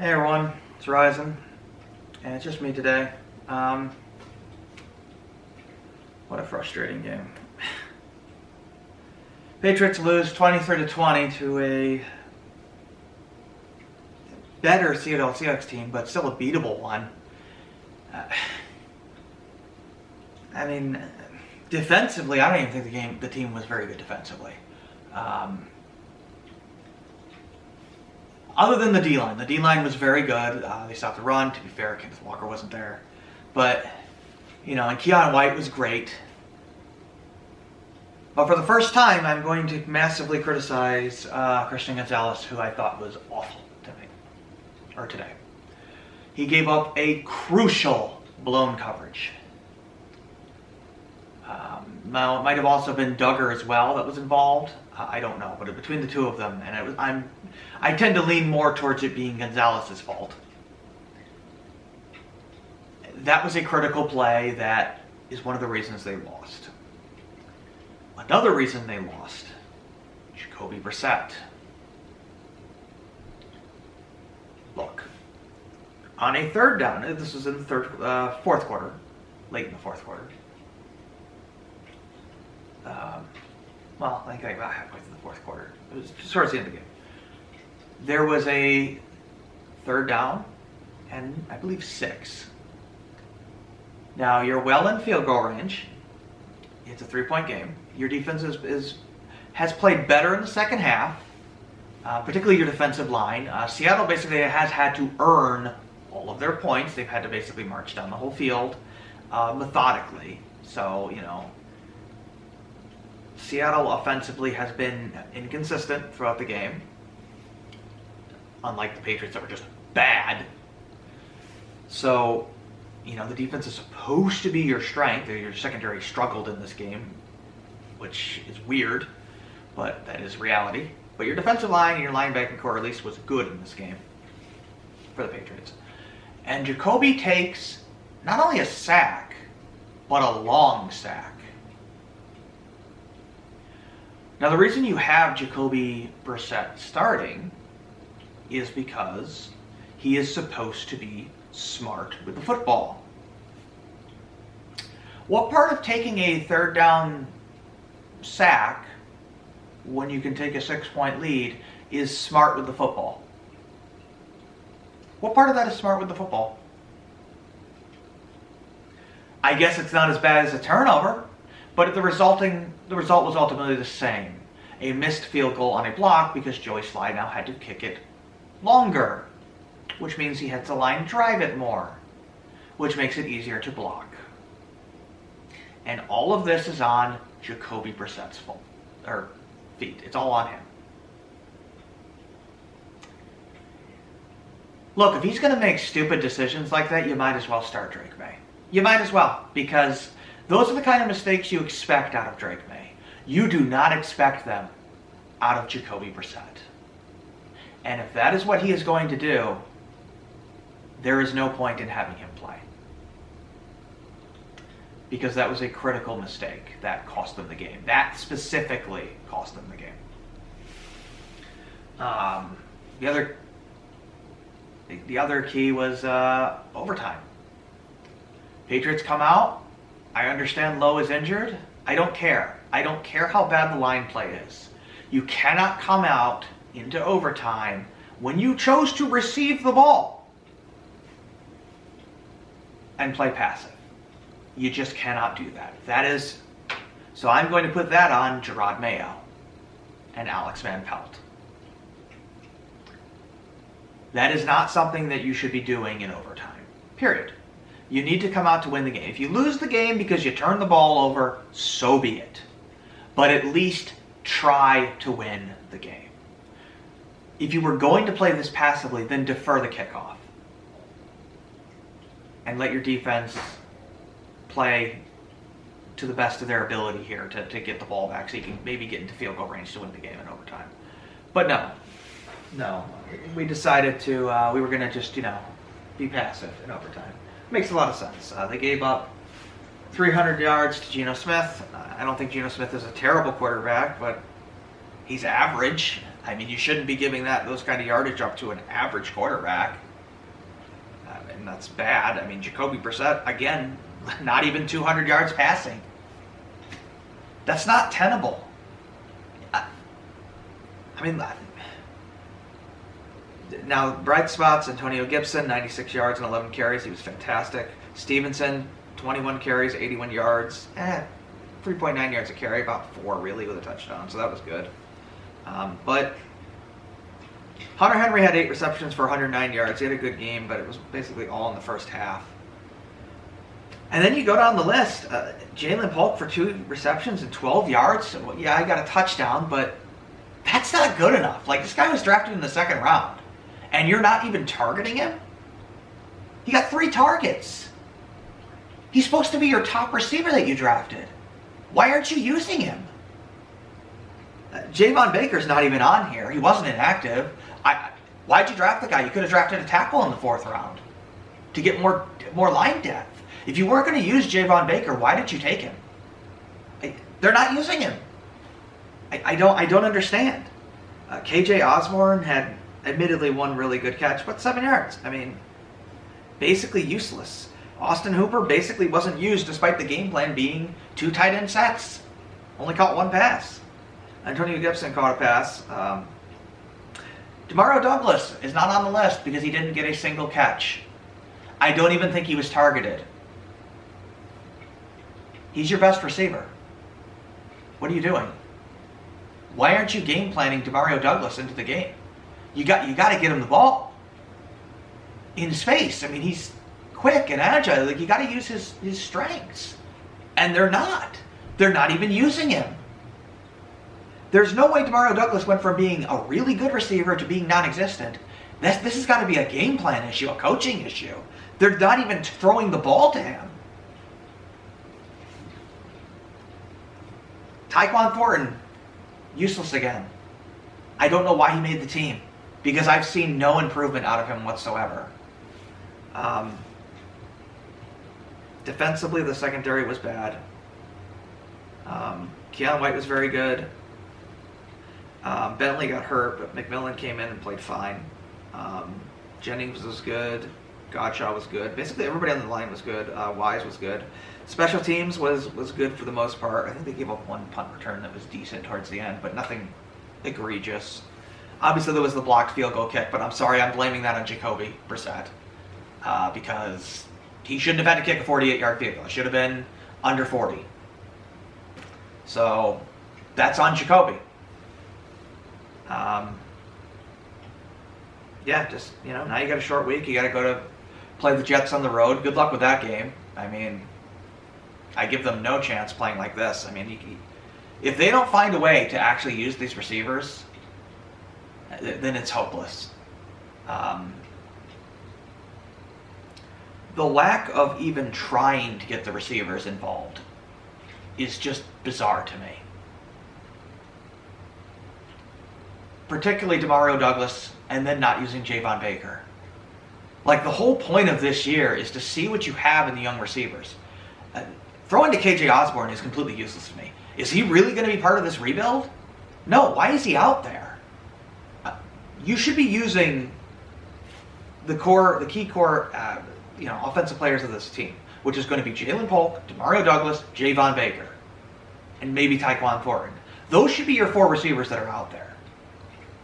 Hey everyone, it's Ryzen, and it's just me today. What a frustrating game. Patriots lose 23-20 to a better Seattle Seahawks team, but still a beatable one. I mean, defensively, I don't even think the team was very good defensively. Other than the D-line. The D-line was very good. They stopped the run. To be fair, Kenneth Walker wasn't there. But, and Keion White was great. But for the first time, I'm going to massively criticize Christian Gonzalez, who I thought was awful today. He gave up a crucial blown coverage. Now, it might have also been Duggar as well that was involved. I don't know, but between the two of them, and I tend to lean more towards it being Gonzalez's fault. That was a critical play that is one of the reasons they lost. Another reason they lost, Jacoby Brissett. Look, on a third down, this was in the fourth quarter, late in the fourth quarter. I think about halfway through the fourth quarter. It was towards the end of the game. There was a third down, and I believe 6. Now you're well in field goal range. It's a 3-point game. Your defense has played better in the second half, particularly your defensive line. Seattle basically has had to earn all of their points. They've had to basically march down the whole field methodically. So, Seattle offensively has been inconsistent throughout the game, unlike the Patriots that were just bad. So, the defense is supposed to be your strength. Your secondary struggled in this game, which is weird, but that is reality. But your defensive line and your linebacking core at least was good in this game for the Patriots. And Jacoby takes not only a sack, but a long sack. Now, the reason you have Jacoby Brissett starting is because he is supposed to be smart with the football. What part of taking a third down sack when you can take a 6-point lead is smart with the football? What part of that is smart with the football? I guess it's not as bad as a turnover, but the result was ultimately the same. A missed field goal on a block because Joey Slye now had to kick it longer, which means he had to line drive it more, which makes it easier to block. And all of this is on Jacoby Brissett's feet. It's all on him. Look, if he's going to make stupid decisions like that, you might as well start Drake May. You might as well, because those are the kind of mistakes you expect out of Drake May. You do not expect them out of Jacoby Brissett. And if that is what he is going to do, there is no point in having him play. Because that was a critical mistake that cost them the game. That specifically cost them the game. The other key was overtime. Patriots come out. I understand Lowe is injured. I don't care. I don't care how bad the line play is. You cannot come out into overtime when you chose to receive the ball and play passive. You just cannot do that. So I'm going to put that on Jerod Mayo and Alex Van Pelt. That is not something that you should be doing in overtime. Period. You need to come out to win the game. If you lose the game because you turn the ball over, so be it. But at least try to win the game. If you were going to play this passively, then defer the kickoff. And let your defense play to the best of their ability here to get the ball back so you can maybe get into field goal range to win the game in overtime. But no. We decided we were going to just, be passive in overtime. Makes a lot of sense. They gave up 300 yards to Geno Smith. I don't think Geno Smith is a terrible quarterback, but he's average. I mean, you shouldn't be giving those kind of yardage up to an average quarterback. And that's bad. I mean, Jacoby Brissett, again, not even 200 yards passing. That's not tenable. I mean, now, bright spots, Antonio Gibson, 96 yards and 11 carries. He was fantastic. Stevenson, 21 carries, 81 yards. 3.9 yards a carry, about 4 really with a touchdown, so that was good. But Hunter Henry had 8 receptions for 109 yards. He had a good game, but it was basically all in the first half. And then you go down the list. Jalen Polk for 2 receptions and 12 yards. So, yeah, I got a touchdown, but that's not good enough. Like, this guy was drafted in the 2nd round, and you're not even targeting him? He got 3 targets. He's supposed to be your top receiver that you drafted. Why aren't you using him? Javon Baker's not even on here. He wasn't inactive. Why'd you draft the guy? You could have drafted a tackle in the 4th round to get more line depth. If you weren't going to use Javon Baker, why did you take him? They're not using him. I don't understand. KJ Osborne had admittedly 1 really good catch, but 7 yards. I mean, basically useless. Austin Hooper basically wasn't used despite the game plan being 2 tight end sets. Only caught 1 pass. Antonio Gibson caught a pass. Demario Douglas is not on the list because he didn't get a single catch. I don't even think he was targeted. He's your best receiver. What are you doing? Why aren't you game planning Demario Douglas into the game? You got to get him the ball in space. I mean, he's quick and agile. Like, you got to use his strengths, and they're not. They're not even using him. There's no way Demario Douglas went from being a really good receiver to being non-existent. This has got to be a game plan issue, a coaching issue. They're not even throwing the ball to him. Tyquan Thornton, useless again. I don't know why he made the team, because I've seen no improvement out of him whatsoever. Defensively, the secondary was bad. Keon White was very good. Bentley got hurt, but McMillan came in and played fine. Jennings was good. Godshaw was good. Basically, everybody on the line was good. Wise was good. Special teams was good for the most part. I think they gave up 1 punt return that was decent towards the end, but nothing egregious. Obviously, there was the blocked field goal kick, but I'm sorry, I'm blaming that on Jacoby Brissett because he shouldn't have had to kick a 48-yard field goal. It should have been under 40. So that's on Jacoby. Yeah, just, now you got a short week. You got to go to play the Jets on the road. Good luck with that game. I mean, I give them no chance playing like this. I mean, if they don't find a way to actually use these receivers, then it's hopeless. The lack of even trying to get the receivers involved is just bizarre to me. Particularly Demario Douglas, and then not using Javon Baker. Like, the whole point of this year is to see what you have in the young receivers. Throwing to KJ Osborne is completely useless to me. Is he really going to be part of this rebuild? No. Why is he out there? You should be using the key core, offensive players of this team, which is going to be Jalen Polk, Demario Douglas, Javon Baker, and maybe Tyquan Thornton. Those should be your 4 receivers that are out there.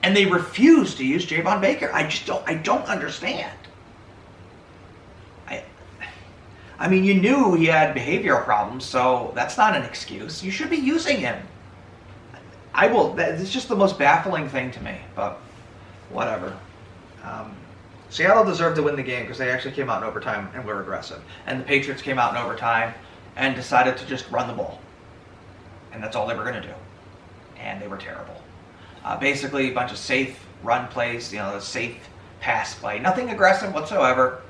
And they refuse to use Javon Baker. I don't understand. I mean, you knew he had behavioral problems, so that's not an excuse. You should be using him. It's just the most baffling thing to me, but whatever. Seattle deserved to win the game because they actually came out in overtime and were aggressive. And the Patriots came out in overtime and decided to just run the ball. And that's all they were going to do. And they were terrible. Basically, a bunch of safe run plays, a safe pass play. Nothing aggressive whatsoever.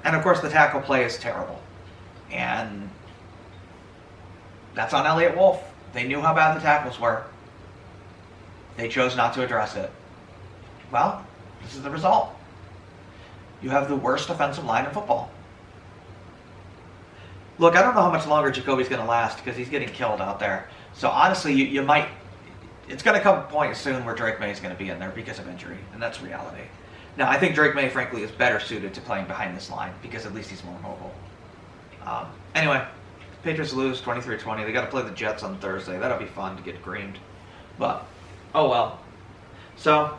And, of course, the tackle play is terrible. And that's on Elliott Wolf. They knew how bad the tackles were. They chose not to address it. Well, this is the result. You have the worst offensive line in football. Look, I don't know how much longer Jacoby's going to last because he's getting killed out there. So, honestly, you might... It's going to come a point soon where Drake May is going to be in there because of injury, and that's reality. Now, I think Drake May, frankly, is better suited to playing behind this line because at least he's more mobile. Anyway, Patriots lose 23-20. They got to play the Jets on Thursday. That'll be fun to get greened. But, oh well. So,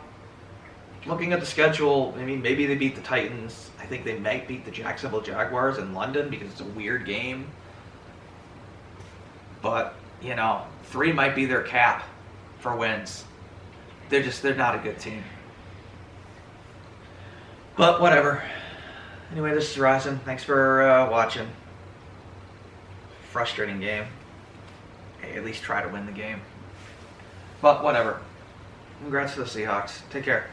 looking at the schedule, I mean, maybe they beat the Titans. I think they might beat the Jacksonville Jaguars in London because it's a weird game. But, 3 might be their cap for wins. They're not a good team. But whatever. Anyway, this is Ryzen. Thanks for watching. Frustrating game. Hey, at least try to win the game. But whatever. Congrats to the Seahawks. Take care.